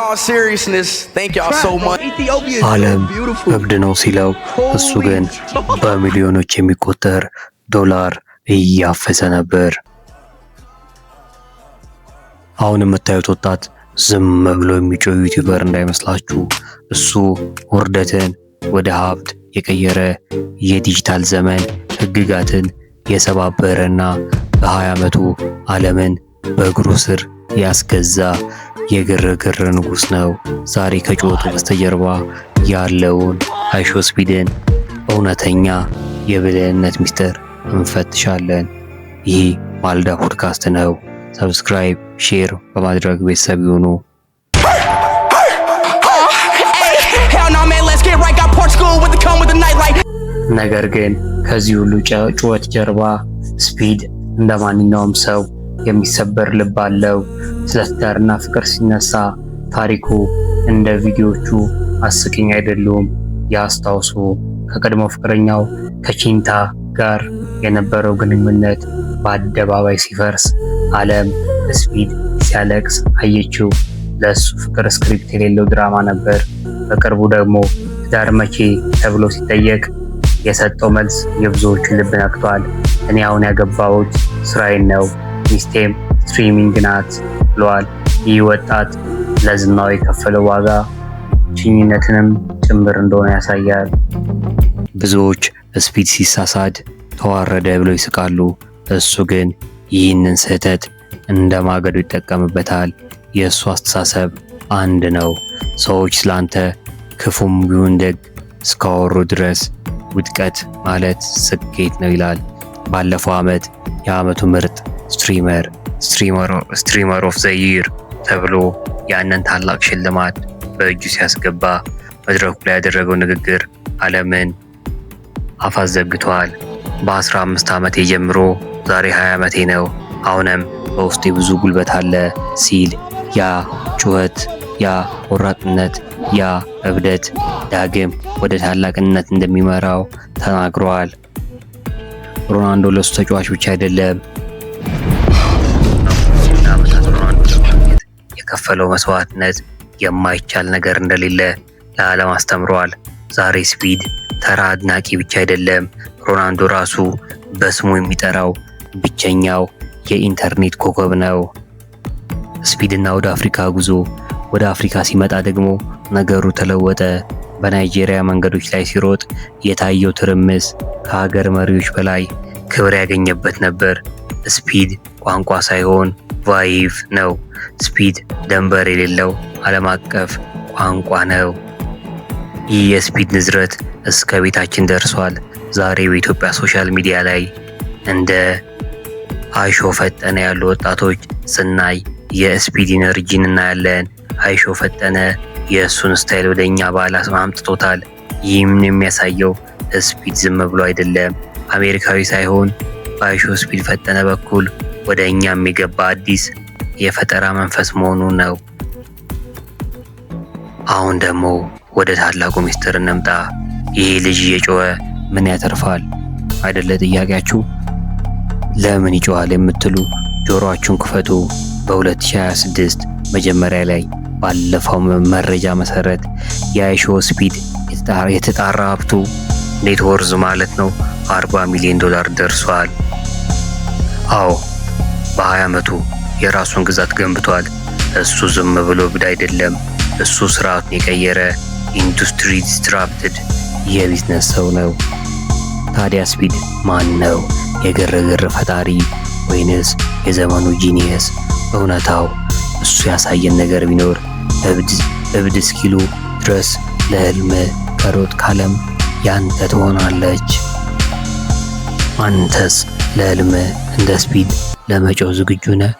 all seriousness, thank y'all so much. ዓለም እብድ ነው ሲለው እሱ ግን በሚሊዮኖች የሚቆጠር ዶላር እያፈሰ ነበር። አሁን የምታዩት ወጣት ዝም ብሎ የሚጮህ ዩቲዩበር እንዳይመስላችሁ። እሱ ውርደትን ወደ ሀብት የቀየረ የዲጂታል ዘመን ህግጋትን የሰባበረና በ20 ዓመቱ ዓለምን በእግሩ ስር ያስገዛ የግርግር ንጉስ ነው። ዛሬ ከጩኸቱ በስተጀርባ ያለውን አይሾ ስፒድን እውነተኛ የብልህነት ሚስጥር እንፈትሻለን። ይህ ማለዳ ፖድካስት ነው። ሰብስክራይብ፣ ሼር በማድረግ ቤተሰብ ይሁኑ። ነገር ግን ከዚህ ሁሉ ጩኸት ጀርባ ስፒድ እንደ ማንኛውም ሰው የሚሰበር ልብ አለው። ስለ ትዳርና ፍቅር ሲነሳ ታሪኩ እንደ ቪዲዮቹ አስቂኝ አይደሉም። ያስታውሱ፣ ከቀድሞ ፍቅረኛው ከቺንታ ጋር የነበረው ግንኙነት በአደባባይ ሲፈርስ ዓለም ስፒድ ሲያለቅስ አየችው። ለእሱ ፍቅር ስክሪፕት የሌለው ድራማ ነበር። በቅርቡ ደግሞ ትዳር መቼ ተብሎ ሲጠየቅ የሰጠው መልስ የብዙዎቹን ልብ ነክቷል። እኔ አሁን ያገባሁት ስራዬን ነው፣ ሚስቴም ስትሪሚንግ ናት ብለዋል። ይህ ወጣት ለዝናው የከፈለው ዋጋ ችኝነትንም ጭምር እንደሆነ ያሳያል። ብዙዎች ስፒድ ሲሳሳድ ተዋረደ ብለው ይስቃሉ። እሱ ግን ይህንን ስህተት እንደ ማገዶ ይጠቀምበታል። የእሱ አስተሳሰብ አንድ ነው። ሰዎች ስላንተ ክፉም ቢሆን ደግ እስካወሩ ድረስ ውድቀት ማለት ስኬት ነው ይላል። ባለፈው ዓመት የዓመቱ ምርጥ ስትሪመር ኦፍ ዘ ይር ተብሎ ያንን ታላቅ ሽልማት በእጁ ሲያስገባ መድረኩ ላይ ያደረገው ንግግር ዓለምን አፋዘግቷል። በ15 ዓመቴ ጀምሮ ዛሬ 20 ዓመቴ ነው፣ አሁንም በውስጤ ብዙ ጉልበት አለ ሲል ያ ጩኸት፣ ያ ቆራጥነት፣ ያ እብደት ዳግም ወደ ታላቅነት እንደሚመራው ተናግሯል። ሮናልዶ ለሱ ተጫዋች ብቻ አይደለም፣ የከፈለው መስዋዕትነት የማይቻል ነገር እንደሌለ ለዓለም አስተምሯል። ዛሬ ስፒድ ተራ አድናቂ ብቻ አይደለም፣ ሮናልዶ ራሱ በስሙ የሚጠራው ብቸኛው የኢንተርኔት ኮከብ ነው። ስፒድና ወደ አፍሪካ ጉዞ። ወደ አፍሪካ ሲመጣ ደግሞ ነገሩ ተለወጠ። በናይጄሪያ መንገዶች ላይ ሲሮጥ የታየው ትርምስ ከሀገር መሪዎች በላይ ክብር ያገኘበት ነበር። ስፒድ ቋንቋ ሳይሆን ቫይቭ ነው። ስፒድ ደንበር የሌለው ዓለም አቀፍ ቋንቋ ነው። ይህ የስፒድ ንዝረት እስከ ቤታችን ደርሷል። ዛሬ በኢትዮጵያ ሶሻል ሚዲያ ላይ እንደ አይሾ ፈጠነ ያሉ ወጣቶች ስናይ የስፒድ ኢነርጂን እናያለን። አይሾ ፈጠነ የእሱን ስታይል ወደኛ ባህል አምጥቶታል። ይህም የሚያሳየው ስፒድ ዝም ብሎ አይደለም፣ አሜሪካዊ ሳይሆን በአይሾ ስፒድ ፈጠነ በኩል ወደ እኛ የሚገባ አዲስ የፈጠራ መንፈስ መሆኑ ነው። አሁን ደግሞ ወደ ታላቁ ሚስጥር እንምጣ። ይህ ልጅ እየጮኸ ምን ያተርፋል አይደለ ጥያቄያችሁ? ለምን ይጮሃል የምትሉ ጆሮአችሁን ክፈቱ። በ2026 መጀመሪያ ላይ ባለፈው መረጃ መሰረት የአይሾ ስፒድ የተጣራ ሀብቱ ኔት ወርዝ ማለት ነው 40 ሚሊዮን ዶላር ደርሷል። አዎ በ20 ዓመቱ የራሱን ግዛት ገንብቷል። እሱ ዝም ብሎ ብድ አይደለም፣ እሱ ስርዓቱን የቀየረ ኢንዱስትሪ ዲስትራፕትድ የቢዝነስ ሰው ነው። ታዲያ ስፒድ ማን ነው? የግርግር ፈጣሪ ወይንስ የዘመኑ ጂኒየስ? እውነታው እሱ ያሳየን ነገር ቢኖር እብድ እስኪሉ ድረስ ለህልም ከሮጥ ካለም ያንተ ትሆናለች። አንተስ ለህልም እንደ ስፒድ ለመጮህ ዝግጁ ነህ?